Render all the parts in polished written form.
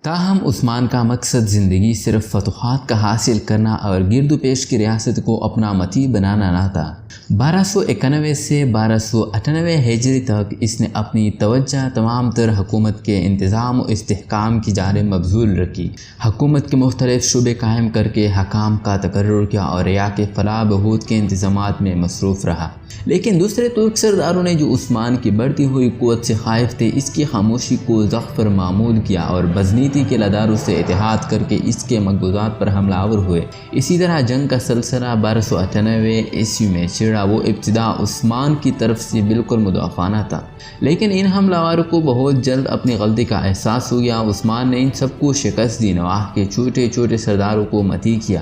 تاہم عثمان کا مقصد زندگی صرف فتوحات کا حاصل کرنا اور گرد و پیش کی ریاست کو اپنا متی بنانا نہ تھا۔ 1291 سے 1298 ہجری تک اس نے اپنی توجہ تمام تر حکومت کے انتظام و استحکام کی جانب مبذول رکھی۔ حکومت کے مختلف شعبے قائم کر کے حکام کا تقرر کیا اور رعایا کے فلاح بہبود کے انتظامات میں مصروف رہا۔ لیکن دوسرے ترک سرداروں نے جو عثمان کی بڑھتی ہوئی قوت سے خائف تھے، اس کی خاموشی کو ضعف معمول کیا اور غزنیتی کے لداروں سے اتحاد کر کے اس کے مقبوضات پر حملہ آور ہوئے۔ اسی طرح جنگ کا سلسلہ 1298 عیسوی میں چھڑا۔ وہ ابتدا عثمان کی طرف سے بالکل مدافعانہ تھا، لیکن ان حملہ آوروں کو بہت جلد اپنی غلطی کا احساس ہو گیا۔ عثمان نے ان سب کو شکست دی، نواح کے چھوٹے چھوٹے سرداروں کو متی کیا،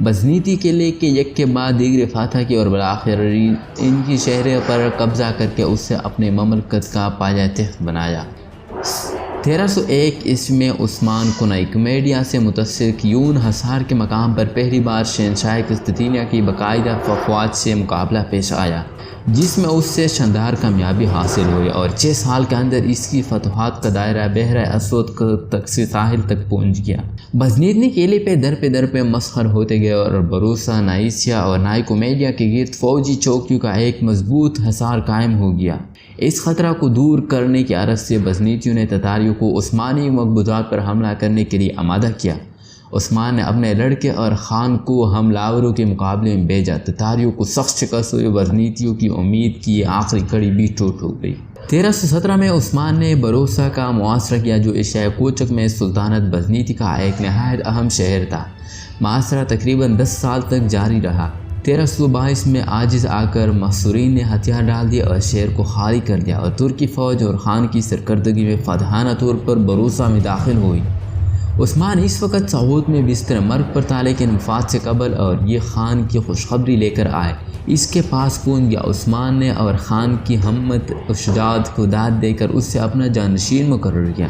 غزنیتی کے لے کے یک کے بعد دیگر فاتح کی اور بالآخر ان کی شہروں پر قبضہ کر کے اسے اپنے مملکت کا پایہ تخت بنایا۔ 1301 عیسوی میں عثمان کنئی کمیڈیا سے متصل یون حصار کے مقام پر پہلی بار شہنشاہ قسطنطنیہ کی باقاعدہ فوج سے مقابلہ پیش آیا، جس میں اس سے شاندار کامیابی حاصل ہوئی اور 6 سال کے اندر اس کی فتوحات کا دائرہ بحر اسود تک سے ساحل تک پہنچ گیا۔ غزنیتی قلعے پہ در پہ مسخر ہوتے گئے اور بروسا، نائسیا اور نائکومیڈیا کے گرد فوجی چوکیوں کا ایک مضبوط حصار قائم ہو گیا۔ اس خطرہ کو دور کرنے کی غرض سے غزنیتیوں نے تتاریوں کو عثمانی مقبوضات پر حملہ کرنے کے لیے آمادہ کیا۔ عثمان نے اپنے لڑکے اور خان کو حملہ آوروں کے مقابلے میں بھیجا۔ تتاریوں کو سخت شکست ہوئی، غزنیتیوں کی امید کی آخری کڑی بھی ٹوٹ ہو گئی۔ 1317 میں عثمان نے بروسا کا محاصرہ کیا، جو ایشیا کوچک میں سلطنت غزنیتی کا ایک نہایت اہم شہر تھا۔ محاصرہ تقریباً 10 سال تک جاری رہا۔ 1322 میں عاجز آ کر محصورین نے ہتھیار ڈال دیا اور شہر کو خالی کر دیا اور ترکی فوج اور خان کی سرکردگی میں فاتحانہ طور پر بروسا میں داخل ہوئی۔ عثمان اس وقت سعود میں بستر مرگ پر تھا، لیکن وفات سے قبل اور یہ خان کی خوشخبری لے کر آئے، اس کے پاس پہنچ گیا۔ عثمان نے اور خان کی ہمت و شجاعت کو داد دے کر اس سے اپنا جانشین مقرر کیا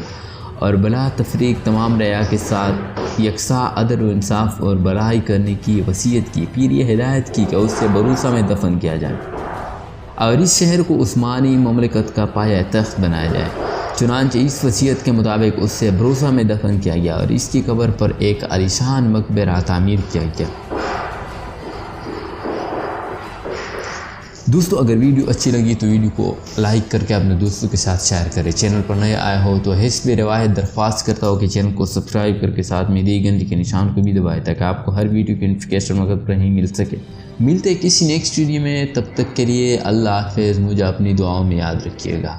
اور بلا تفریق تمام رعایا کے ساتھ یکساں عدل و انصاف اور بھلائی کرنے کی وصیت کی۔ پھر یہ ہدایت کی کہ اس سے بروسا میں دفن کیا جائے اور اس شہر کو عثمانی مملکت کا پایہ تخت بنایا جائے۔ چنانچہ اس وصیت کے مطابق اس سے بروسا میں دفن کیا گیا اور اس کی قبر پر ایک عالیشان مقبرہ تعمیر کیا گیا۔ دوستو، اگر ویڈیو اچھی لگی تو ویڈیو کو لائک کر کے اپنے دوستوں کے ساتھ شیئر کریں۔ چینل پر نئے آئے ہو تو حسب روایت درخواست کرتا ہو کہ چینل کو سبسکرائب کر کے ساتھ میں دی گھنٹی کے نشان کو بھی دبائیں تاکہ آپ کو ہر ویڈیو کی نوٹیفیکیشن وقت پر ہی مل سکے۔ ملتے کسی نیکسٹ ویڈیو میں، تب تک کے لیے اللہ حافظ۔ مجھے اپنی دعاؤں میں یاد رکھیے گا۔